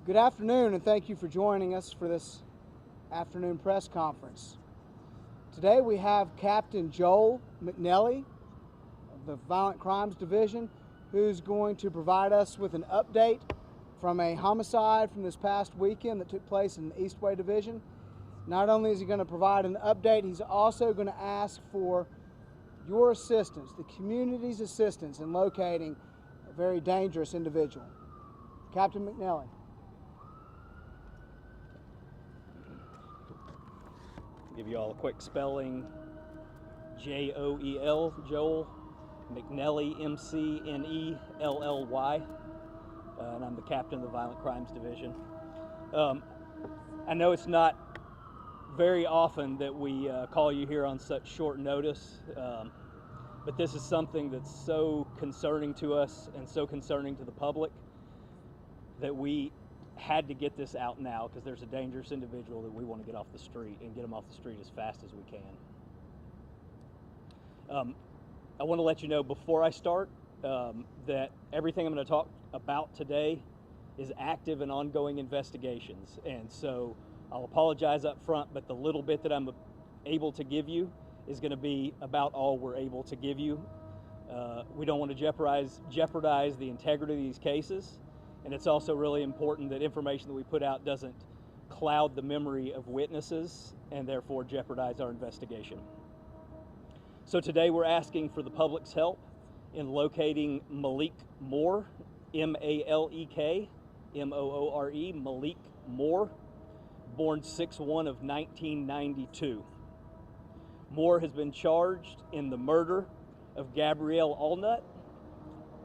Good afternoon, and thank you for joining us for this afternoon press conference. Today we have Captain Joel McNelly of the Violent Crimes Division, who's going to provide us with an update from a homicide from this past weekend that took place in the Eastway Division. Not only is he going to provide an update, he's also going to ask for your assistance, the community's assistance in locating a very dangerous individual. Captain McNelly. Give you all a quick spelling. Joel, Joel, McNelly, McNelly, and I'm the captain of the Violent Crimes Division. I know it's not very often that we call you here on such short notice, but this is something that's so concerning to us and so concerning to the public that we had to get this out now, because there's a dangerous individual that we want to get off the street and get him off the street as fast as we can. I want to let you know before I start that everything I'm going to talk about today is active and ongoing investigations, and so I'll apologize up front, but the little bit that I'm able to give you is going to be about all we're able to give you. We don't want to jeopardize the integrity of these cases. And it's also really important that information that we put out doesn't cloud the memory of witnesses and therefore jeopardize our investigation. So today we're asking for the public's help in locating Malek Moore, M-A-L-E-K, M-O-O-R-E, Malek Moore, born 6/1 of 1992. Moore has been charged in the murder of Gabryelle Allnutt.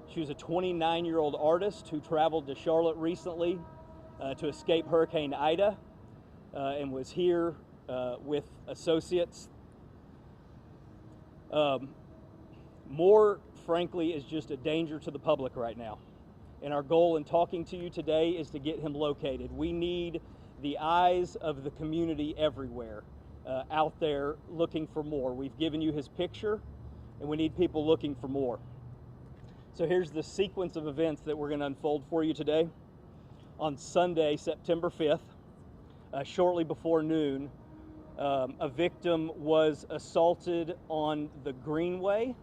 She was a 29-year-old artist who traveled to Charlotte recently to escape Hurricane Ida and was here with associates. Moore, frankly, is just a danger to the public right now. And our goal in talking to you today is to get him located. We need the eyes of the community everywhere out there looking for more. We've given you his picture, and we need people looking for more. So here's the sequence of events that we're going to unfold for you today. On Sunday, September 5th, shortly before noon, a victim was assaulted on the Greenway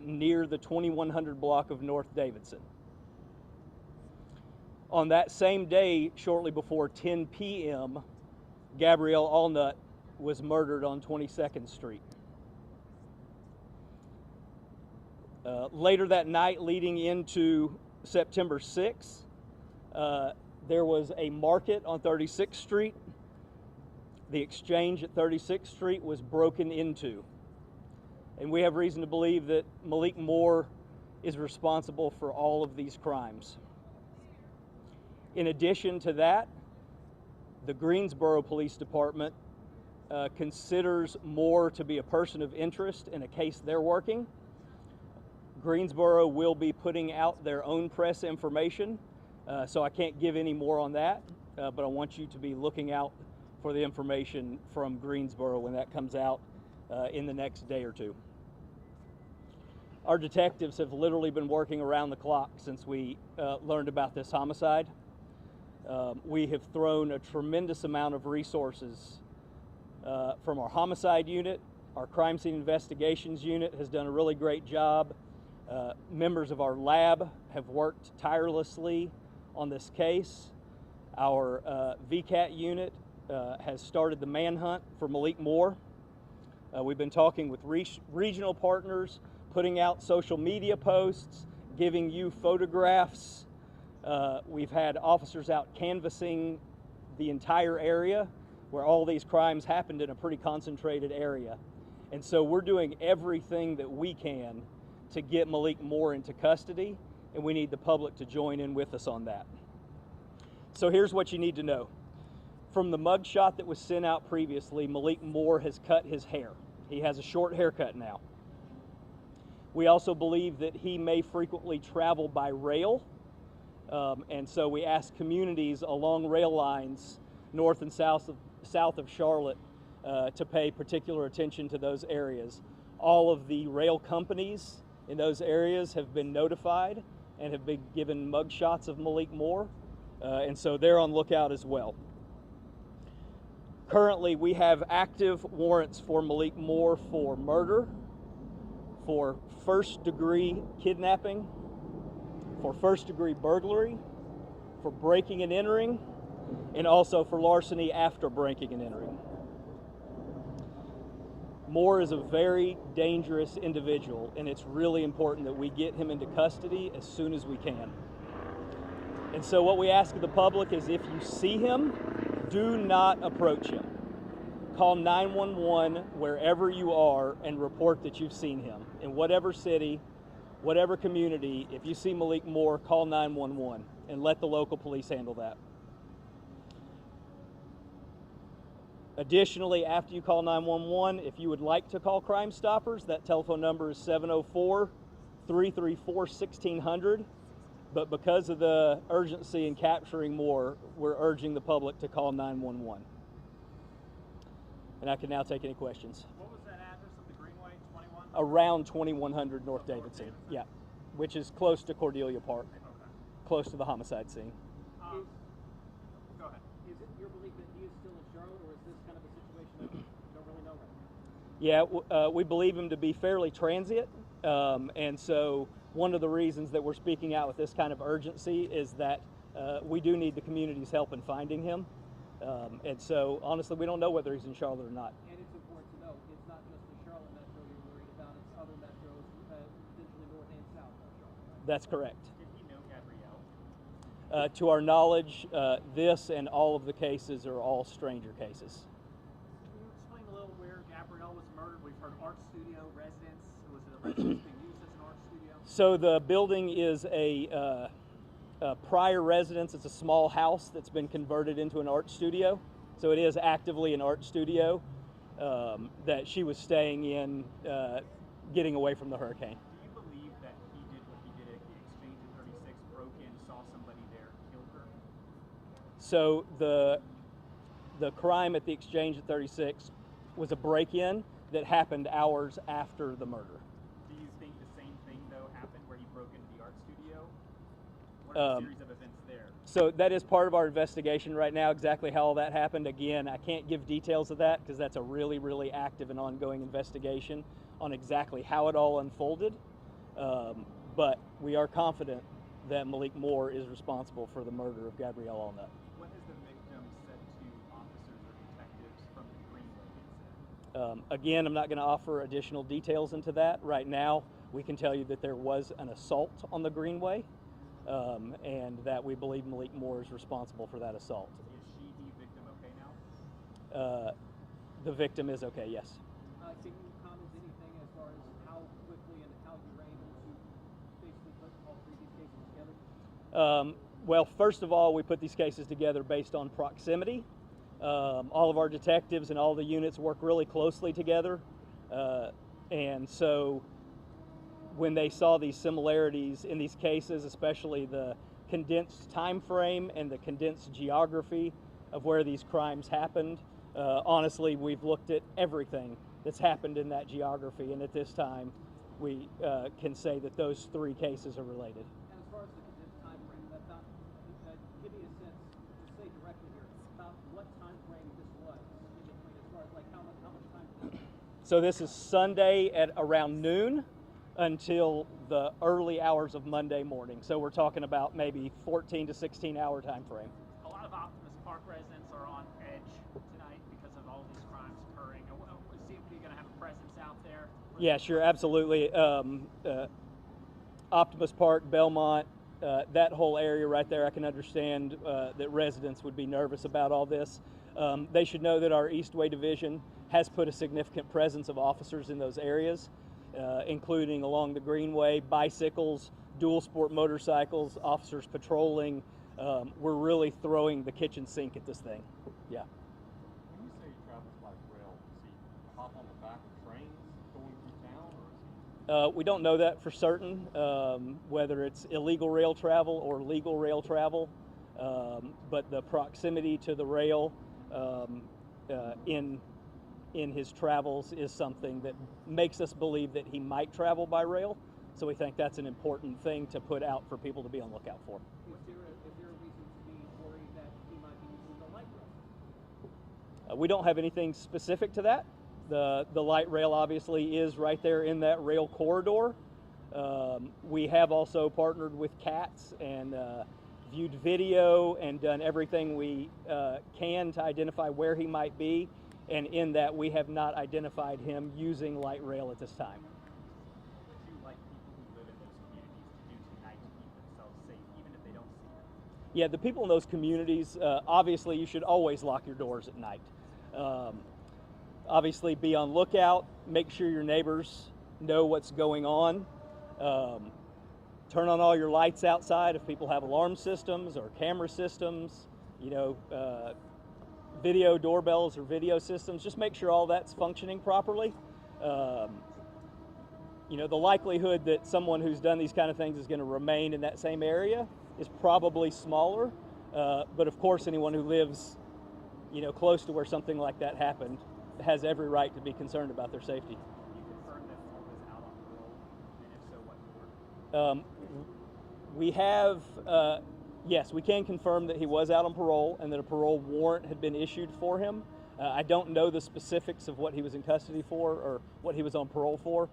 near the 2100 block of North Davidson. On that same day, shortly before 10 p.m., Gabryelle Allnutt was murdered on 22nd Street. Later that night, leading into September 6th, there was a market on 36th Street. The exchange at 36th Street was broken into. And we have reason to believe that Malek Moore is responsible for all of these crimes. In addition to that, the Greensboro Police Department considers Moore to be a person of interest in a case they're working. Greensboro will be putting out their own press information, so I can't give any more on that, but I want you to be looking out for the information from Greensboro when that comes out in the next day or two. Our detectives have literally been working around the clock since we learned about this homicide. We have thrown a tremendous amount of resources from our homicide unit. Our crime scene investigations unit has done a really great job. Members of our lab have worked tirelessly on this case. Our VCAT unit has started the manhunt for Malek Moore. We've been talking with regional partners, putting out social media posts, giving you photographs. We've had officers out canvassing the entire area where all these crimes happened in a pretty concentrated area. And so we're doing everything that we can to get Malek Moore into custody, and we need the public to join in with us on that. So here's what you need to know. From the mugshot that was sent out previously, Malek Moore has cut his hair. He has a short haircut now. We also believe that he may frequently travel by rail, and so we ask communities along rail lines north and south of Charlotte to pay particular attention to those areas. All of the rail companies in those areas have been notified and have been given mugshots of Malek Moore. and so they're on lookout as well. Currently, we have active warrants for Malek Moore for murder, for first-degree kidnapping, for first-degree burglary, for breaking and entering, and also for larceny after breaking and entering. Moore is a very dangerous individual, and it's really important that we get him into custody as soon as we can. And so what we ask of the public is, if you see him, do not approach him. Call 911 wherever you are and report that you've seen him. In whatever city, whatever community, if you see Malek Moore, call 911 and let the local police handle that. Additionally, after you call 911, if you would like to call Crime Stoppers, that telephone number is 704-334-1600. But because of the urgency in capturing Moore, we're urging the public to call 911. And I can now take any questions. What was that address of the Greenway, 21? Around 2100 North Davidson. Yeah, which is close to Cordelia Park, Okay. close to the homicide scene. Go ahead. Is it your belief that he is still in Charlotte, or is this kind of a situation that you don't really know right now? Yeah, we believe him to be fairly transient, and so one of the reasons that we're speaking out with this kind of urgency is that we do need the community's help in finding him. And so, honestly, we don't know whether he's in Charlotte or not. And it's important to know, it's not just the Charlotte metro you're worried about, it's other metros, potentially north and south of Charlotte, right? That's correct. Did he know Gabryelle? To our knowledge, this and all of the cases are all stranger cases. Can you explain a little where Gabryelle was murdered? We've heard art studio, residence. Was it a residence being used as an art studio? So the building is a prior residence. It's a small house that's been converted into an art studio. So it is actively an art studio that she was staying in, getting away from the hurricane. Do you believe that he did what he did at the exchange in 36, broke in, saw somebody there, killed her? So the crime at the exchange at 36 was a break-in that happened hours after the murder. Do you think the same thing, though, happened where he broke into the art studio? What are the series of events there? So that is part of our investigation right now, exactly how all that happened. Again, I can't give details of that because that's a really, really active and ongoing investigation on exactly how it all unfolded. But we are confident that Malek Moore is responsible for the murder of Gabryelle Allnutt. What has the victim said to officers or detectives from the Greenway incident? Again, I'm not going to offer additional details into that. Right now, we can tell you that there was an assault on the Greenway, and that we believe Malek Moore is responsible for that assault. Is the victim okay now? The victim is okay, yes. Can you comment anything as far as how quickly and how you were able to basically put all three of these cases together? Well, first of all, we put these cases together based on proximity. All of our detectives and all the units work really closely together. And so when they saw these similarities in these cases, especially the condensed time frame and the condensed geography of where these crimes happened, honestly, we've looked at everything that's happened in that geography, and at this time, we can say that those three cases are related. And as far as the condensed time frame, give me a sense, just say directly here, about what time frame this was in between, as far as like how much time did this? So this is Sunday at around noon until the early hours of Monday morning. So we're talking about maybe 14 to 16 hour time frame. A lot of Optimus Park residents are on edge tonight because of all these crimes occurring. See if you're going to have a presence out there. Yeah, sure, absolutely. Optimus Park, Belmont, that whole area right there, I can understand that residents would be nervous about all this. They should know that our Eastway Division has put a significant presence of officers in those areas, including along the Greenway, bicycles, dual sport motorcycles, officers patrolling. We're really throwing the kitchen sink at this thing. Yeah. When you say he travels by rail, does he hop on the back of trains going through town, or is he? We don't know that for certain, whether it's illegal rail travel or legal rail travel, but the proximity to the rail in his travels is something that makes us believe that he might travel by rail. So we think that's an important thing to put out for people to be on lookout for. Is there a reason to be We don't have anything specific to that. The light rail obviously is right there in that rail corridor. We have also partnered with CATS and viewed video and done everything we can to identify where he might be, and in that we have not identified him using light rail at this time. What would you like people who live in those communities to do tonight to keep themselves safe, even if they don't see them? Yeah, the people in those communities, obviously you should always lock your doors at night. Obviously be on lookout, make sure your neighbors know what's going on. Turn on all your lights outside if people have alarm systems or camera systems, video doorbells or video systems. Just make sure all that's functioning properly. The likelihood that someone who's done these kind of things is going to remain in that same area is probably smaller. But of course, anyone who lives, close to where something like that happened has every right to be concerned about their safety. Can you confirm that Moore was out on parole, and if so, what for? We have, yes, we can confirm that he was out on parole and that a parole warrant had been issued for him. I don't know the specifics of what he was in custody for or what he was on parole for.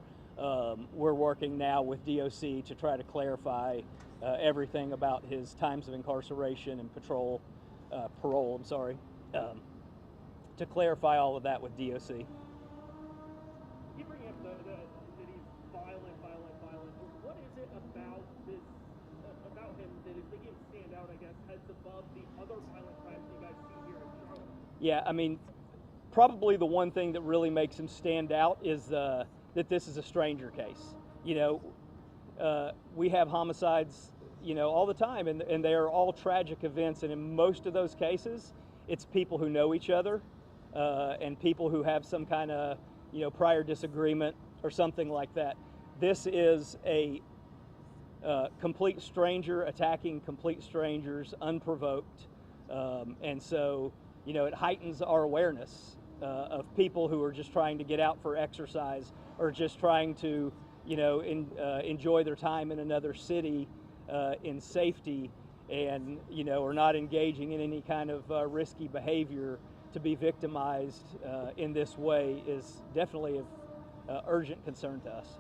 We're working now with DOC to try to clarify everything about his times of incarceration and parole, to clarify all of that with DOC. You bring up that he's violent. What is it about him that is making him stand out, I guess, heads above the other violent crimes you guys see here in Charlotte? Yeah, I mean, probably the one thing that really makes him stand out is that this is a stranger case. We have homicides, all the time, and they are all tragic events, and in most of those cases, it's people who know each other and people who have some kind of, prior disagreement or something like that. This is a complete stranger attacking complete strangers unprovoked, and so it heightens our awareness of people who are just trying to get out for exercise or just trying to enjoy their time in another city in safety, and are not engaging in any kind of risky behavior. To be victimized in this way is definitely of urgent concern to us.